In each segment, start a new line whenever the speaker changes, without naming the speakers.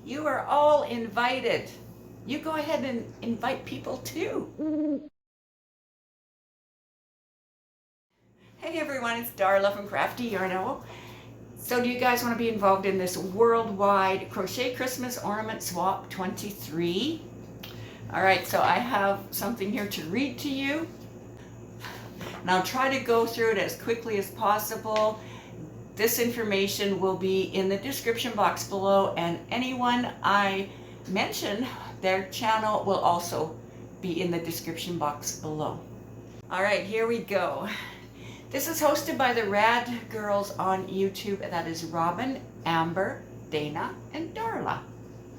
You are all invited. You go ahead and invite people too. Hey everyone, it's Darla from Crafty Yarno. So do you guys want to be involved in this worldwide Crochet Christmas Ornament Swap 23? All right, so I have something here to read to you. And I'll try to go through it as quickly as possible. This information will be in the description box below, and anyone I mention, their channel will also be in the description box below. All right, here we go. This is hosted by the R.A.D. girls on YouTube. That is Robbin, Amber, Dana, and Darla.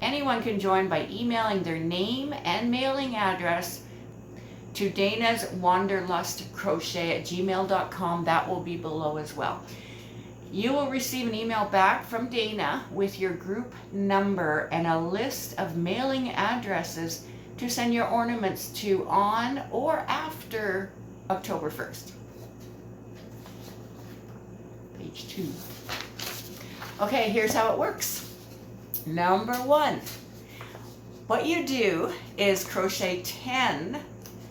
Anyone can join by emailing their name and mailing address to DanasWanderlustCrochet@gmail.com. That will be below as well. You will receive an email back from Dana with your group number and a list of mailing addresses to send your ornaments to on or after October 1st. Page 2. Okay, here's how it works. Number 1. What you do is crochet 10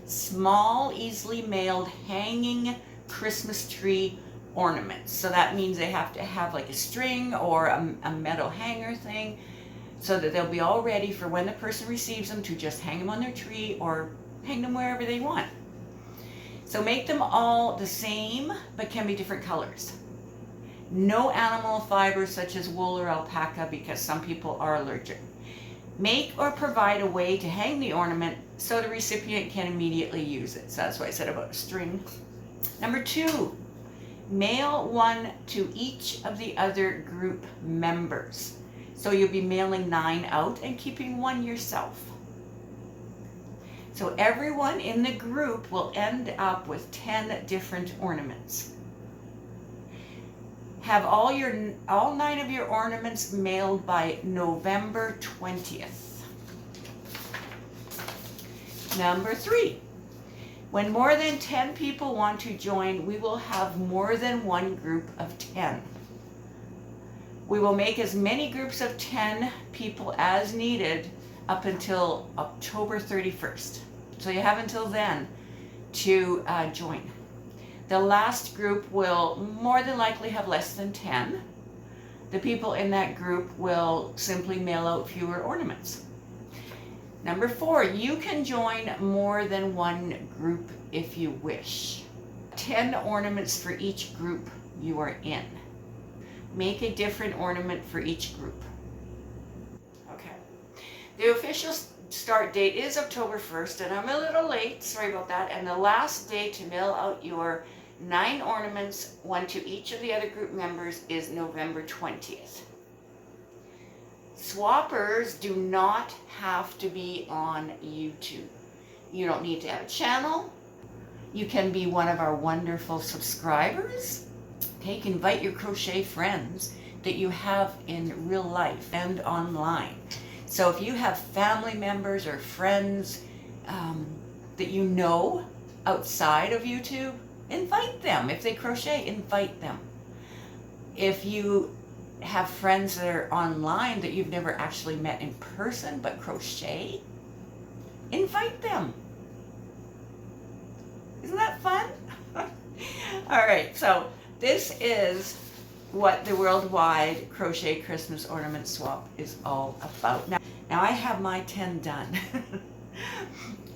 small, easily mailed hanging Christmas tree ornaments. So that means they have to have like a string or a metal hanger thing so that they'll be all ready for when the person receives them to just hang them on their tree or hang them wherever they want. So make them all the same but can be different colors. No animal fibers such as wool or alpaca because some people are allergic. Make or provide a way to hang the ornament so the recipient can immediately use it. So that's what I said about a string. Number 2, mail one to each of the other group members. So you'll be mailing 9 out and keeping 1 yourself. So everyone in the group will end up with 10 different ornaments. Have all 9 of your ornaments mailed by November 20th. Number 3, when more than 10 people want to join, we will have more than one group of 10. We will make as many groups of 10 people as needed up until October 31st. So you have until then to join. The last group will more than likely have less than 10. The people in that group will simply mail out fewer ornaments. Number 4, you can join more than one group if you wish. 10 ornaments for each group you are in. Make a different ornament for each group. Okay. The official start date is October 1st, and I'm a little late, sorry about that. And the last day to mail out your 9 ornaments, one to each of the other group members, is November 20th. Swappers do not have to be on YouTube. You don't need to have a channel. You can be one of our wonderful subscribers. Okay, you can invite your crochet friends that you have in real life and online. So if you have family members or friends that you know outside of YouTube, invite them. If they crochet, invite them. If you have friends that are online that you've never actually met in person but crochet, invite them. Isn't that fun? All right, so this is what the worldwide Crochet Christmas Ornament Swap is all about. Now I have my 10 done.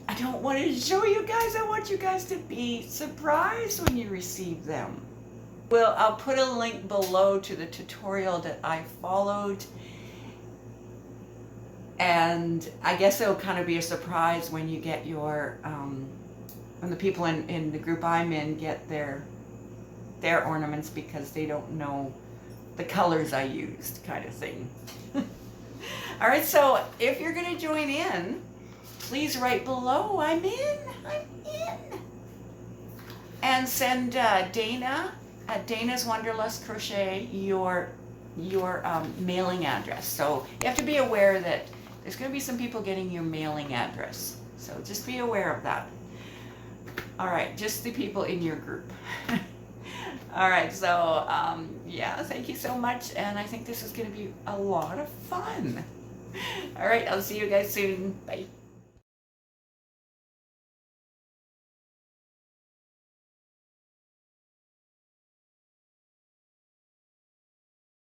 I don't want to show you guys. I want you guys to be surprised when you receive them. Well, I'll put a link below to the tutorial that I followed. And I guess it'll kind of be a surprise when you get your, when the people in the group I'm in get their ornaments because they don't know the colors I used, kind of thing. All right, so if you're going to join in, please write below, I'm in. And send Dana at DanasWanderlustCrochet your mailing address. So you have to be aware that there's going to be some people getting your mailing address. So just be aware of that. All right, just the people in your group. All right, so yeah, thank you so much. And I think this is going to be a lot of fun. All right, I'll see you guys soon. Bye.